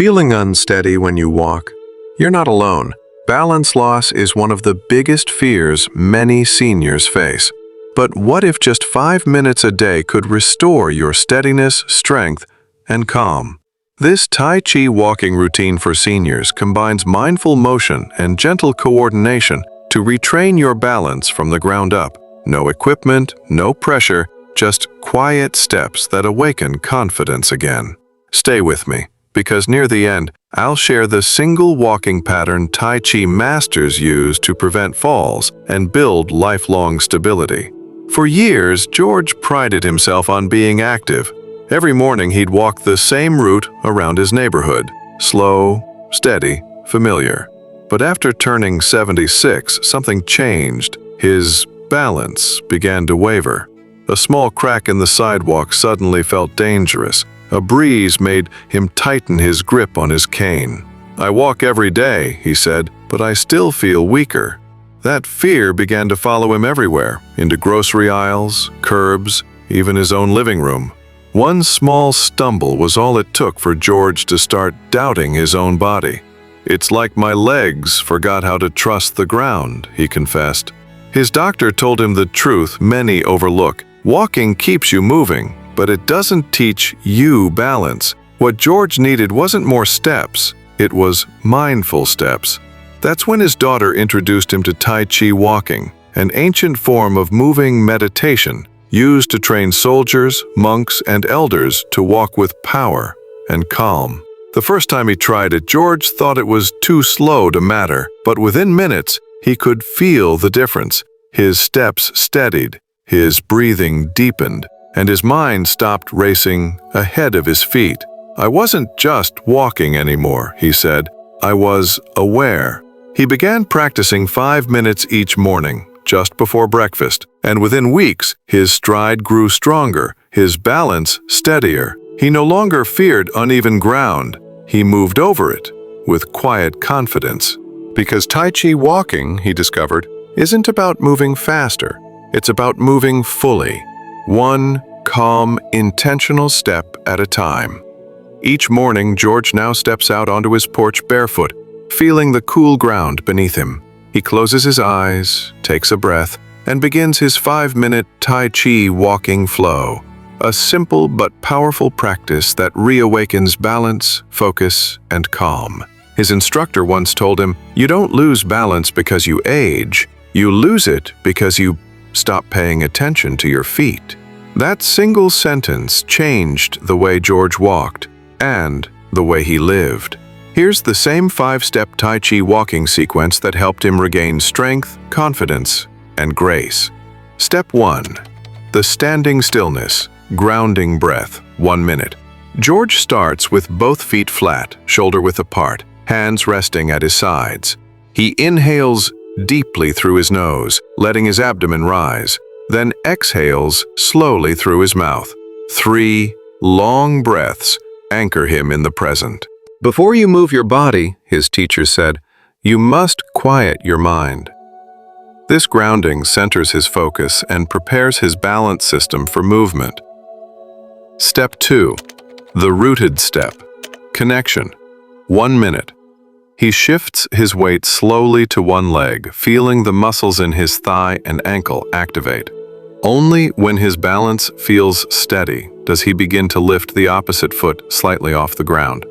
Feeling unsteady when you walk? You're not alone. Balance loss is one of the biggest fears many seniors face. But what if just 5 minutes a day could restore your steadiness, strength, and calm? This Tai Chi walking routine for seniors combines mindful motion and gentle coordination to retrain your balance from the ground up. No equipment, no pressure, just quiet steps that awaken confidence again. Stay with me, because near the end, I'll share the single walking pattern Tai Chi masters use to prevent falls and build lifelong stability. For years, George prided himself on being active. Every morning he'd walk the same route around his neighborhood. Slow, steady, familiar. But after turning 76, something changed. His balance began to waver. A small crack in the sidewalk suddenly felt dangerous. A breeze made him tighten his grip on his cane. "I walk every day," he said, "but I still feel weaker." That fear began to follow him everywhere, into grocery aisles, curbs, even his own living room. One small stumble was all it took for George to start doubting his own body. "It's like my legs forgot how to trust the ground," he confessed. His doctor told him the truth many overlook. Walking keeps you moving, but it doesn't teach you balance. What George needed wasn't more steps, it was mindful steps. That's when his daughter introduced him to Tai Chi Walking, an ancient form of moving meditation used to train soldiers, monks, and elders to walk with power and calm. The first time he tried it, George thought it was too slow to matter, but within minutes, he could feel the difference. His steps steadied, his breathing deepened, and his mind stopped racing ahead of his feet. "I wasn't just walking anymore," he said. "I was aware." He began practicing 5 minutes each morning, just before breakfast, and within weeks, his stride grew stronger, his balance steadier. He no longer feared uneven ground. He moved over it with quiet confidence. Because Tai Chi walking, he discovered, isn't about moving faster. It's about moving fully, one calm, intentional step at a time. Each morning, George now steps out onto his porch barefoot, feeling the cool ground beneath him. He closes his eyes, takes a breath, and begins his 5-minute Tai Chi walking flow, a simple but powerful practice that reawakens balance, focus, and calm. His instructor once told him, "You don't lose balance because you age, you lose it because you stop paying attention to your feet." That single sentence changed the way George walked and the way he lived. Here's the same 5-step Tai Chi walking sequence that helped him regain strength, confidence, and grace. Step 1. The standing stillness, grounding breath, 1 minute. George starts with both feet flat, shoulder-width apart, hands resting at his sides. He inhales deeply through his nose, letting his abdomen rise, then exhales slowly through his mouth. 3 long breaths anchor him in the present. Before you move your body, his teacher said, you must quiet your mind. This grounding centers his focus and prepares his balance system for movement. Step 2. The rooted step. Connection. 1 minute. He shifts his weight slowly to one leg, feeling the muscles in his thigh and ankle activate. Only when his balance feels steady does he begin to lift the opposite foot slightly off the ground.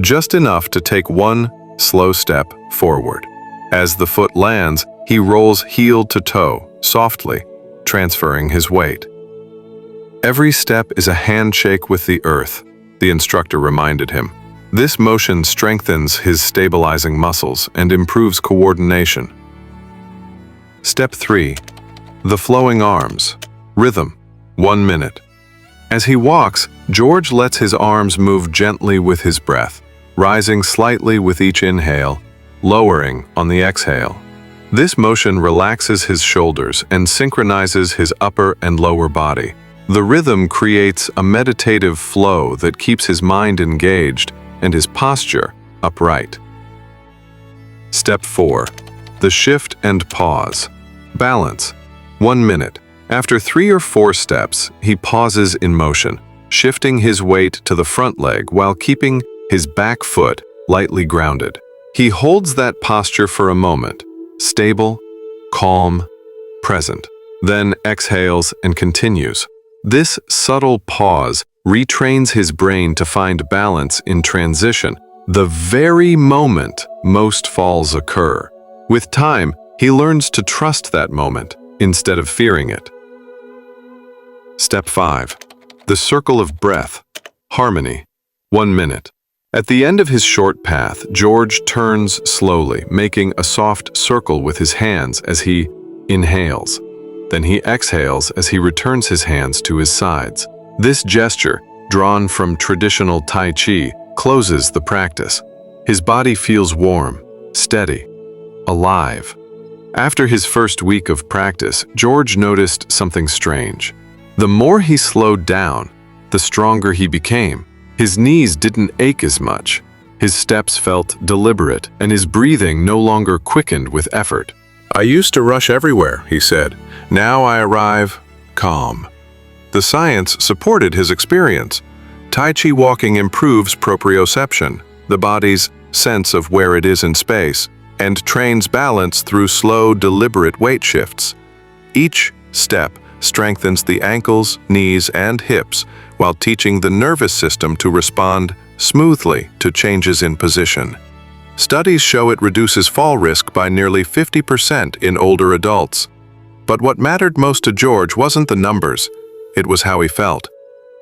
Just enough to take one slow step forward. As the foot lands, he rolls heel to toe, softly, transferring his weight. Every step is a handshake with the earth, the instructor reminded him. This motion strengthens his stabilizing muscles and improves coordination. Step 3. The flowing arms. Rhythm. 1 minute. As he walks, George lets his arms move gently with his breath, rising slightly with each inhale, lowering on the exhale. This motion relaxes his shoulders and synchronizes his upper and lower body. The rhythm creates a meditative flow that keeps his mind engaged and his posture upright. Step 4. The shift and pause. Balance. 1 minute. After 3 or 4 steps, he pauses in motion, shifting his weight to the front leg while keeping his back foot lightly grounded. He holds that posture for a moment, stable, calm, present, then exhales and continues. This subtle pause retrains his brain to find balance in transition, the very moment most falls occur. With time, he learns to trust that moment instead of fearing it. Step 5. The circle of breath. Harmony. 1 minute. At the end of his short path, George turns slowly, making a soft circle with his hands as he inhales. Then he exhales as he returns his hands to his sides. This gesture, drawn from traditional Tai Chi, closes the practice. His body feels warm, steady, alive. After his first week of practice, George noticed something strange. The more he slowed down, the stronger he became. His knees didn't ache as much. His steps felt deliberate, and his breathing no longer quickened with effort. "I used to rush everywhere," he said. "Now I arrive calm." The science supported his experience. Tai Chi Walking improves proprioception, the body's sense of where it is in space, and trains balance through slow, deliberate weight shifts. Each step strengthens the ankles, knees, and hips while teaching the nervous system to respond smoothly to changes in position. Studies show it reduces fall risk by nearly 50% in older adults. But what mattered most to George wasn't the numbers, it was how he felt.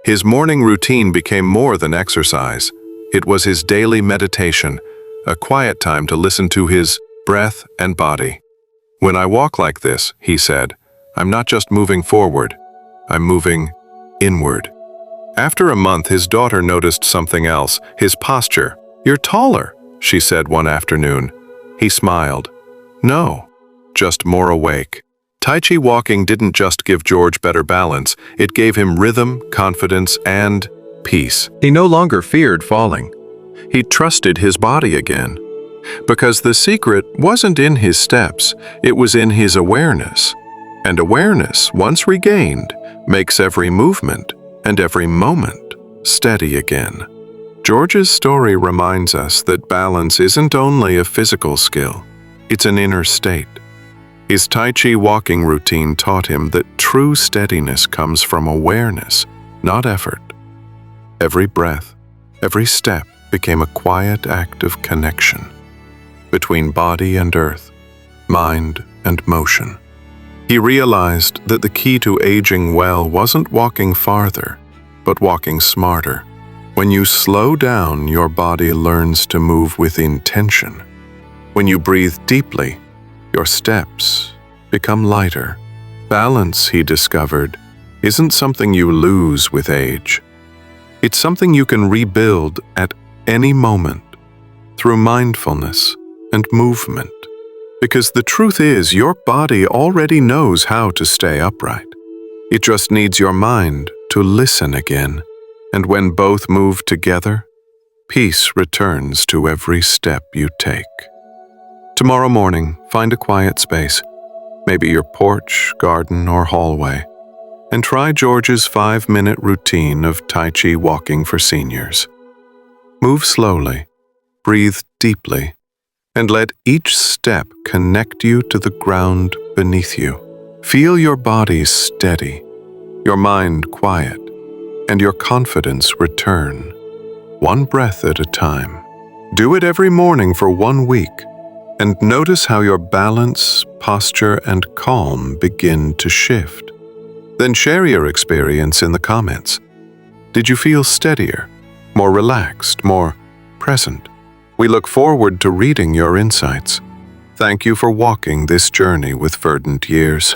His morning routine became more than exercise. It was his daily meditation, a quiet time to listen to his breath and body. "When I walk like this," he said, "I'm not just moving forward, I'm moving inward." After a month, his daughter noticed something else, his posture. "You're taller," she said one afternoon. He smiled. "No, just more awake." Tai Chi Walking didn't just give George better balance, it gave him rhythm, confidence, and peace. He no longer feared falling. He trusted his body again. Because the secret wasn't in his steps, it was in his awareness. And awareness, once regained, makes every movement and every moment steady again. George's story reminds us that balance isn't only a physical skill, it's an inner state. His Tai Chi Walking routine taught him that true steadiness comes from awareness, not effort. Every breath, every step became a quiet act of connection between body and earth, mind and motion. He realized that the key to aging well wasn't walking farther, but walking smarter. When you slow down, your body learns to move with intention. When you breathe deeply, your steps become lighter. Balance, he discovered, isn't something you lose with age. It's something you can rebuild at any moment through mindfulness and movement. Because the truth is, your body already knows how to stay upright. It just needs your mind to listen again. And when both move together, peace returns to every step you take. Tomorrow morning, find a quiet space, maybe your porch, garden, or hallway, and try George's 5-minute routine of Tai Chi Walking for seniors. Move slowly, breathe deeply, and let each step connect you to the ground beneath you. Feel your body steady, your mind quiet, and your confidence return, one breath at a time. Do it every morning for 1 week, and notice how your balance, posture, and calm begin to shift. Then share your experience in the comments. Did you feel steadier, more relaxed, more present? We look forward to reading your insights. Thank you for walking this journey with Verdant Years.